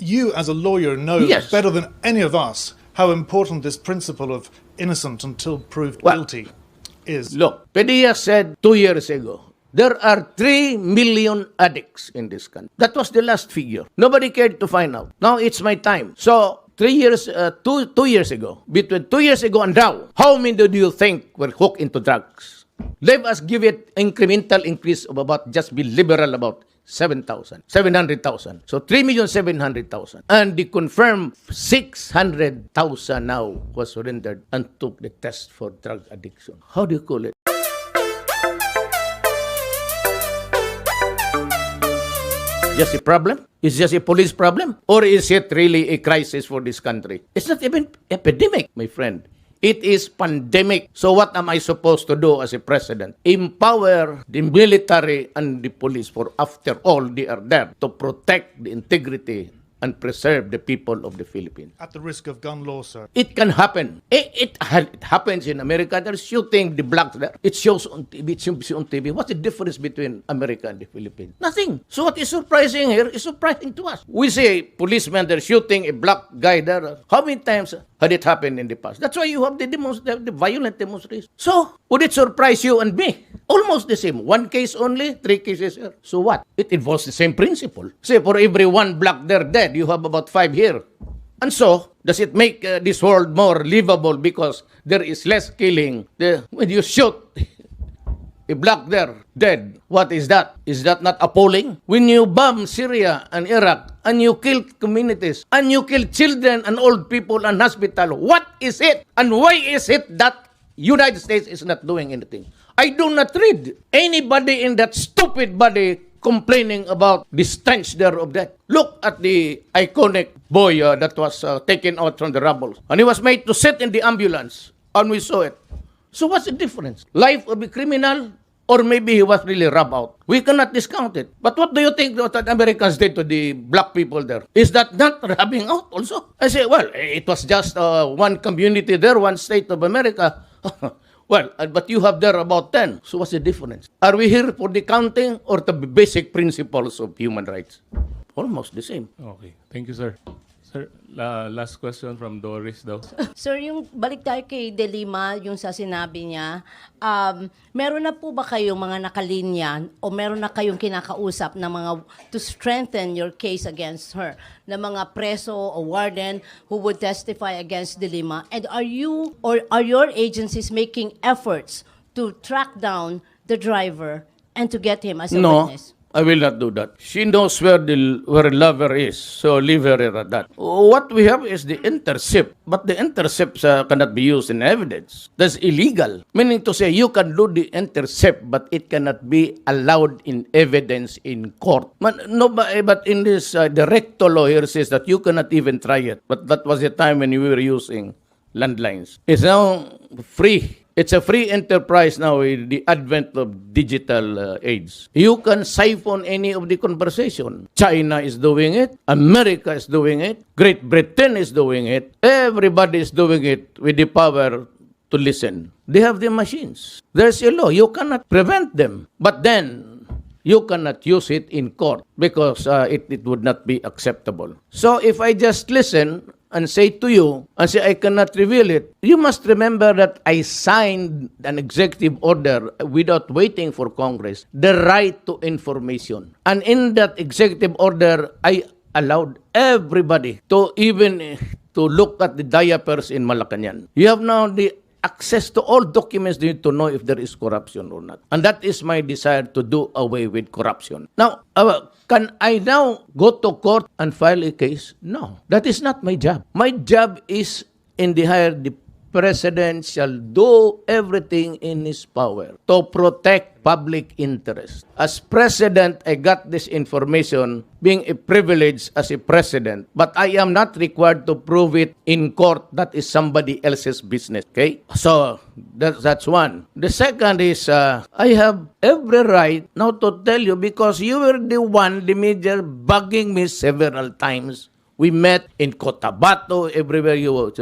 you as a lawyer know better than any of us how important this principle of innocent until proved guilty is. Look, Padilla said 2 years ago, there are 3 million addicts in this country. That was the last figure. Nobody cared to find out. Now it's my time. So 2 years ago, between 2 years ago and now, how many do you think were hooked into drugs? Let us give it incremental increase of about, just be liberal about 700,000. So 3,700,000. And the confirmed 600,000 now was surrendered and took the test for drug addiction. How do you call it? Just a problem? Is just a police problem? Or is it really a crisis for this country? It's not even epidemic, my friend. It is pandemic. So what am I supposed to do as a president? Empower the military and the police, for after all, they are there to protect the integrity and preserve the people of the Philippines. At the risk of gun law, sir. It can happen. It happens in America. They're shooting the blacks there. It shows on TV. It shows on TV. What's the difference between America and the Philippines? Nothing. So what is surprising here is surprising to us. We say policemen, they're shooting a black guy there. How many times had it happened in the past? That's why you have the violent demonstrations. So, would it surprise you and me? Almost the same. 1 case only, 3 cases here. So what? It involves the same principle. Say, for every 1 black there dead, you have about 5 here. And so, does it make this world more livable because there is less killing? When you shoot a black there dead, what is that? Is that not appalling? When you bomb Syria and Iraq and you kill communities and you kill children and old people and hospital, what is it? And why is it that United States is not doing anything? I do not read anybody in that stupid body complaining about the stench there of that. Look at the iconic boy that was taken out from the rubble. And he was made to sit in the ambulance. And we saw it. So what's the difference? Life of a criminal, or maybe he was really rubbed out. We cannot discount it. But what do you think that Americans did to the black people there? Is that not rubbing out also? I say, well, it was just one community there, one state of America. Well, but you have there about 10. So what's the difference? Are we here for the counting or the basic principles of human rights? Almost the same. Okay. Thank you, sir. Sir, last question from Doris daw. Sir, yung balik tayo kay De Lima, yung sa sinabi niya, meron na po ba kayong mga nakalinya o meron na kayong kinakausap na mga to strengthen your case against her, na mga preso o warden who would testify against De Lima? And are you or are your agencies making efforts to track down the driver and to get him as a witness? I will not do that. She knows where lover is, so leave her at that. What we have is the intercept, but the intercepts cannot be used in evidence. That's illegal. Meaning to say, you can do the intercept, but it cannot be allowed in evidence in court. But in this, the recto law here says that you cannot even try it. But that was the time when we were using landlines. It's now free. It's a free enterprise now with the advent of digital age. You can siphon any of the conversation. China is doing it. America is doing it. Great Britain is doing it. Everybody is doing it with the power to listen. They have the machines. There's a law. You cannot prevent them. But then, you cannot use it in court because it would not be acceptable. So if I just listen and say to you, and say I cannot reveal it, you must remember that I signed an executive order without waiting for Congress, the right to information. And in that executive order, I allowed everybody to even to look at the diapers in Malacanang. You have now the access to all documents you need to know if there is corruption or not. And that is my desire to do away with corruption. Now, can I now go to court and file a case? No, that is not my job. My job is in the higher the President shall do everything in his power to protect public interest. As President, I got this information being a privilege as a President, but I am not required to prove it in court. That is somebody else's business, okay? So, that's one. The second is, I have every right now to tell you because you were the one, the media, bugging me several times. We met in Cotabato, everywhere you were.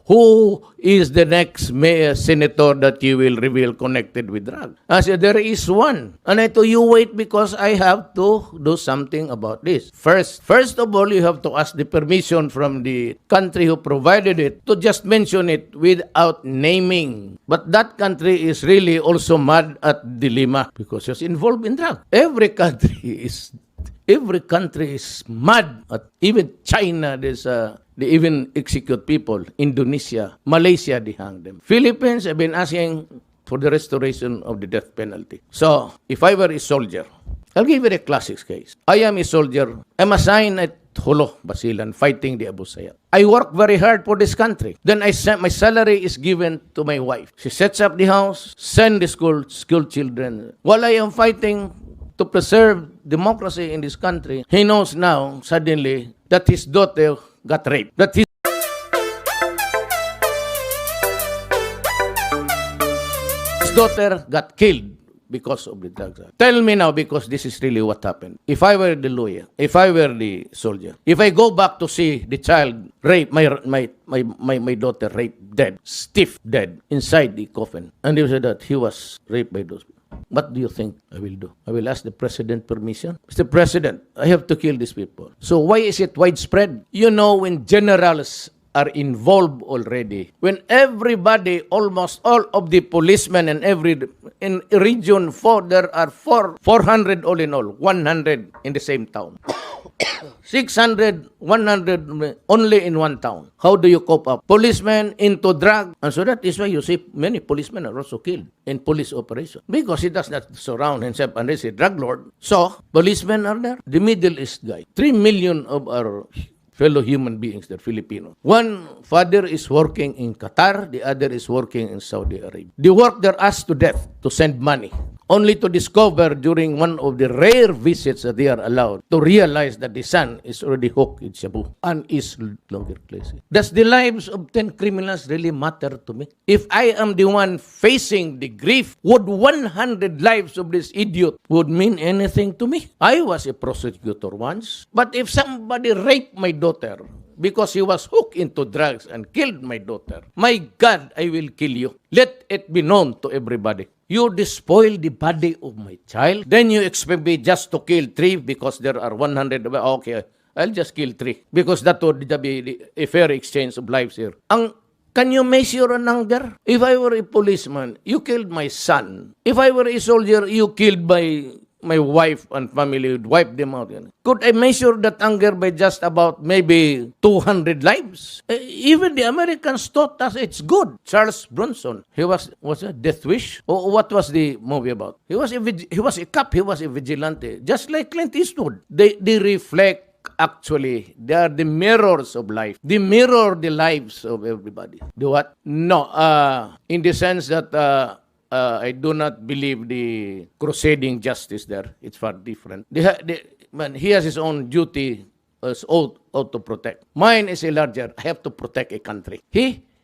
Who is the next mayor, senator that you will reveal connected with drug? I said, there is one. And I told you wait because I have to do something about this. First of all, you have to ask the permission from the country who provided it to just mention it without naming. But that country is really also mad at dilemma because it's involved in drug. Every country is mad. Even China, they even execute people. Indonesia, Malaysia, they hang them. Philippines have been asking for the restoration of the death penalty. So, if I were a soldier, I'll give you a classic case. I am a soldier. I'm assigned at Holo, Basilan, fighting the Abu Sayyaf. I work very hard for this country. Then my salary is given to my wife. She sets up the house, send the school children. While I am fighting to preserve democracy in this country, he knows now, suddenly, that his daughter got raped. That his daughter got killed because of the drugs. Tell me now, because this is really what happened. If I were the lawyer, if I were the soldier, if I go back to see the child raped, my daughter raped, dead, stiff dead, inside the coffin, and they said that he was raped by those people. What do you think I will do? I will ask the president permission. Mr. President, I have to kill these people. So why is it widespread? You know, when generals are involved already, when everybody, almost all of the policemen in region 4, there are 400 all in all, 100 in the same town. 600, 100 only in one town. How do you cope up? Policemen into drug. And so that is why you see many policemen are also killed in police operation. Because he does not surround himself unless he's a drug lord. So, policemen are there. The Middle East guy. 3 million of our fellow human beings, they're Filipino. One father is working in Qatar, the other is working in Saudi Arabia. They work their ass to death to send money, only to discover during one of the rare visits that they are allowed to realize that the son is already hooked in Shabu and is longer placing. Does the lives of 10 criminals really matter to me? If I am the one facing the grief, would 100 lives of this idiot would mean anything to me? I was a prosecutor once, but if somebody raped my daughter because he was hooked into drugs and killed my daughter, my God, I will kill you. Let it be known to everybody. You despoil the body of my child, then you expect me just to kill 3 because there are 100. Okay, I'll just kill 3 because that would be a fair exchange of lives here. Can you measure an anger? If I were a policeman, you killed my son. If I were a soldier, you killed my wife and family, would wipe them out. Could I measure that anger by just about maybe 200 lives? Even the Americans thought that it's good. Charles Bronson, he was a Death Wish? Or what was the movie about? He was a cop, he was a vigilante. Just like Clint Eastwood. They reflect. Actually, they are the mirrors of life. They mirror the lives of everybody. Do what? No, in the sense that I do not believe the crusading justice there. It's far different. He has his own duty as oath to protect. Mine is a larger. I have to protect a country.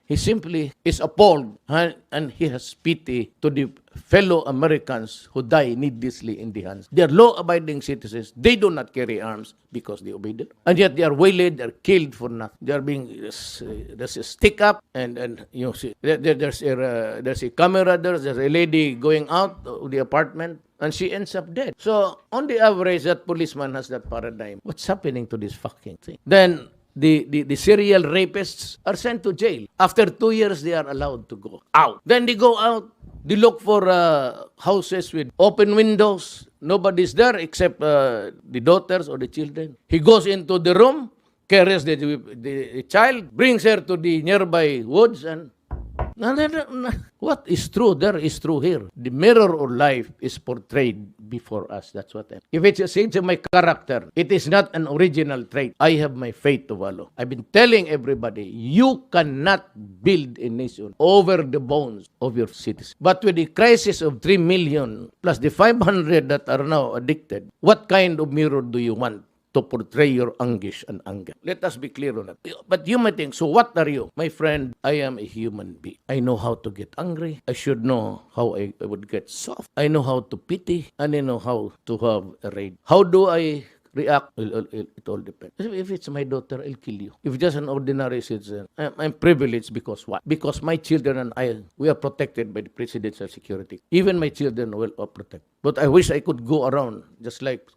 He simply is appalled and he has pity to the fellow Americans who die needlessly in the hands. They are law-abiding citizens. They do not carry arms because they obey them. And yet they are waylaid, they are killed for nothing. They are being, there's a stick up and you see, there's a camera, there's a lady going out of the apartment and she ends up dead. So on the average, that policeman has that paradigm. What's happening to this fucking thing? Then the serial rapists are sent to jail. After 2 years, they are allowed to go out. Then they go out, they look for houses with open windows. Nobody's there except the daughters or the children. He goes into the room, carries the child, brings her to the nearby woods, and what is true there is true here. The mirror of life is portrayed before us. That's what I mean. If it's a sense of my character, it is not an original trait. I have my faith to follow. I've been telling everybody, you cannot build a nation over the bones of your citizens. But with the crisis of 3 million plus the 500 that are now addicted, what kind of mirror do you want to portray your anguish and anger? Let us be clear on that. But you might think, so what are you? My friend, I am a human being. I know how to get angry. I should know how I would get soft. I know how to pity. And I know how to have a rage. How do I react? It all depends. If it's my daughter, I'll kill you. If just an ordinary citizen, I'm privileged because what? Because my children and I, we are protected by the presidential security. Even my children will protect. But I wish I could go around just like